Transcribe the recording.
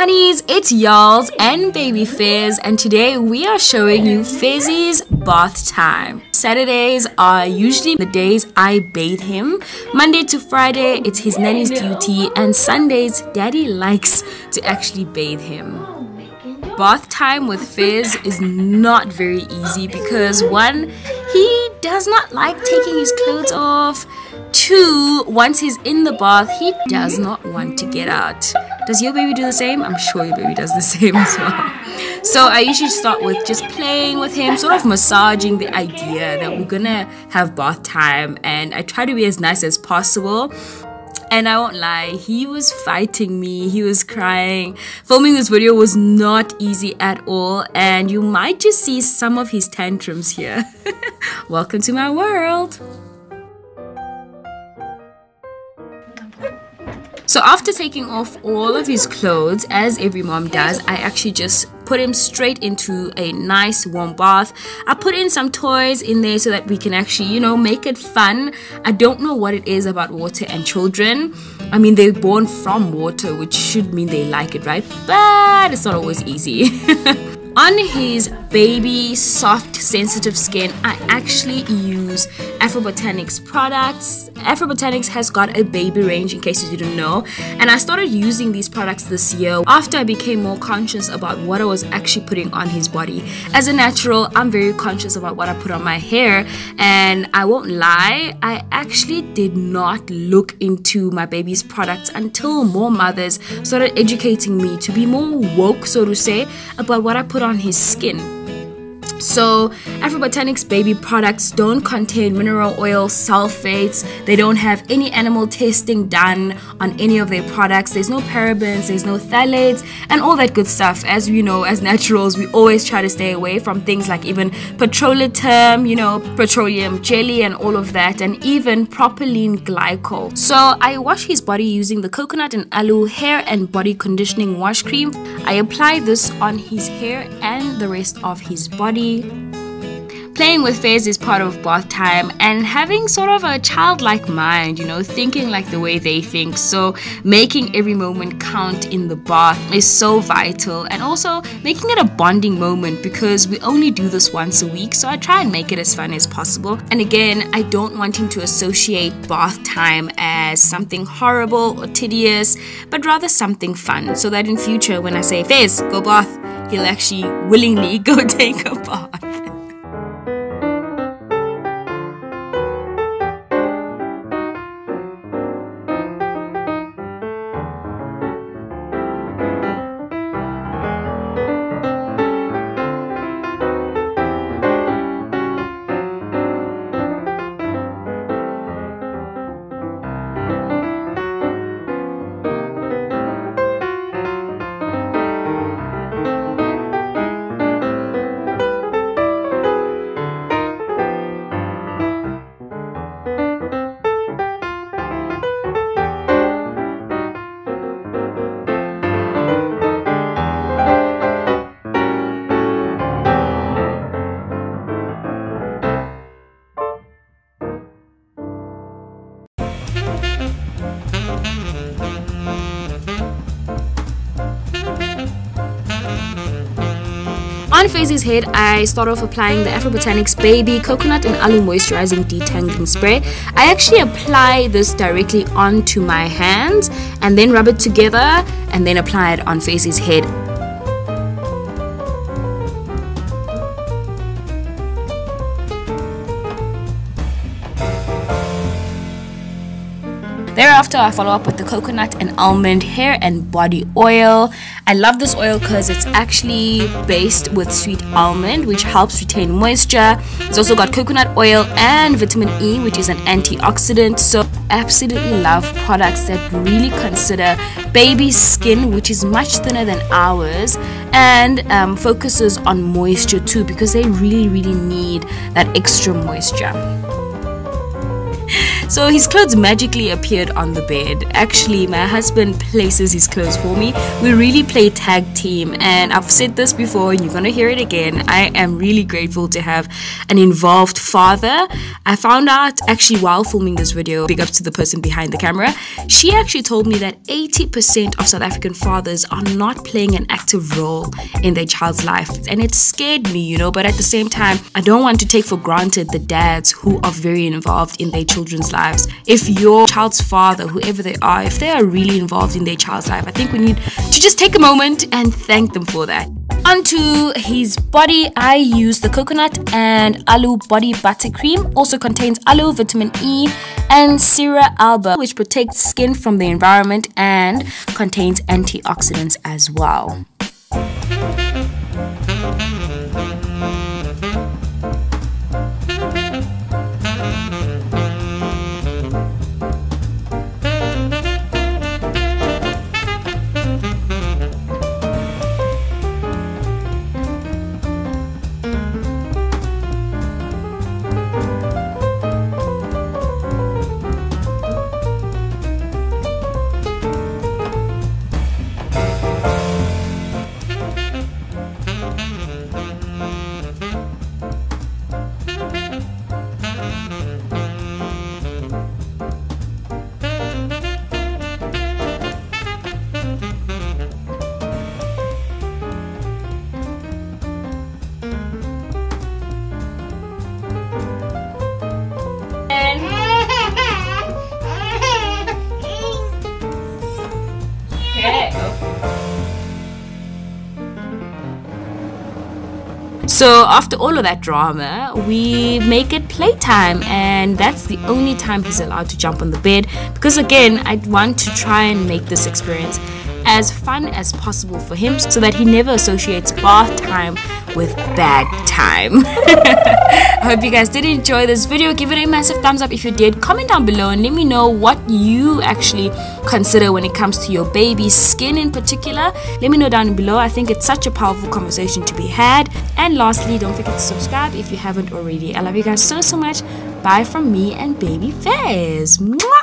honeys, it's Yolz and Baby Fez, and today we are showing you Fezi's bath time. Saturdays are usually the days I bathe him. Monday to Friday, it's his nanny's duty, and Sundays, daddy likes to actually bathe him. Bath time with Fez is not very easy because one, he does not like taking his clothes off. Two, once he's in the bath, he does not want to get out. Does your baby do the same? I'm sure your baby does the same as well. So I usually start with just playing with him, sort of massaging the idea that we're gonna have bath time, and I try to be as nice as possible. And I won't lie, he was fighting me, he was crying. Filming this video was not easy at all, and you might just see some of his tantrums here. Welcome to my world. So after taking off all of his clothes, as every mom does, I actually just put him straight into a nice warm bath. I put in some toys in there so that we can actually, you know, make it fun. I don't know what it is about water and children. I mean, they're born from water, which should mean they like it, right? But it's not always easy. On his baby, soft, sensitive skin, I actually use Afrobotanics products. Afrobotanics has got a baby range, in case you didn't know, and I started using these products this year after I became more conscious about what I was actually putting on his body. As a natural, I'm very conscious about what I put on my hair, and I won't lie, I actually did not look into my baby's products until more mothers started educating me to be more woke, so to say, about what I put on his skin. So Afrobotanics baby products don't contain mineral oil, sulfates, they don't have any animal testing done on any of their products, there's no parabens, there's no phthalates and all that good stuff. As we know, as naturals, we always try to stay away from things like even petrolatum, you know, petroleum jelly and all of that, and even propylene glycol. So I wash his body using the coconut and aloe hair and body conditioning wash cream. I apply this on his hair and the rest of his body. Playing with Fez is part of bath time, and having sort of a childlike mind, you know, thinking like the way they think. So making every moment count in the bath is so vital, and also making it a bonding moment because we only do this once a week, so I try and make it as fun as possible. And again, I don't want him to associate bath time as something horrible or tedious, but rather something fun, so that in future when I say, Fez, go bath, he'll actually willingly go take a bath. On Fezi's head, I start off applying the Afrobotanics Baby Coconut and Aloe Moisturizing Detangling Spray. I actually apply this directly onto my hands and then rub it together and then apply it on Fezi's head. Thereafter, I follow up with the coconut and almond hair and body oil. I love this oil because it's actually based with sweet almond, which helps retain moisture. It's also got coconut oil and vitamin E, which is an antioxidant. So absolutely love products that really consider baby skin, which is much thinner than ours, and focuses on moisture too, because they really need that extra moisture. So his clothes magically appeared on the bed. Actually, my husband places his clothes for me. We really play tag team, and I've said this before and you're gonna hear it again. I am really grateful to have an involved father. I found out actually while filming this video, big up to the person behind the camera, she actually told me that 80% of South African fathers are not playing an active role in their child's life, and it scared me, you know. But at the same time, I don't want to take for granted the dads who are very involved in their children's lives. If your child's father, whoever they are, if they are really involved in their child's life, I think we need to just take a moment and thank them for that. Onto his body, I use the coconut and aloe body butter cream. Also contains aloe, vitamin E, and Sera alba, which protects skin from the environment and contains antioxidants as well. So after all of that drama, we make it playtime, and that's the only time he's allowed to jump on the bed, because again, I want to try and make this experience as fun as possible for him so that he never associates bath time with bag time. I hope you guys did enjoy this video. Give it a massive thumbs up if you did. Comment down below and let me know what you actually consider when it comes to your baby's skin in particular. Let me know down below. I think it's such a powerful conversation to be had. And lastly, don't forget to subscribe if you haven't already. I love you guys so much. Bye from me and Baby Fez. Mwah!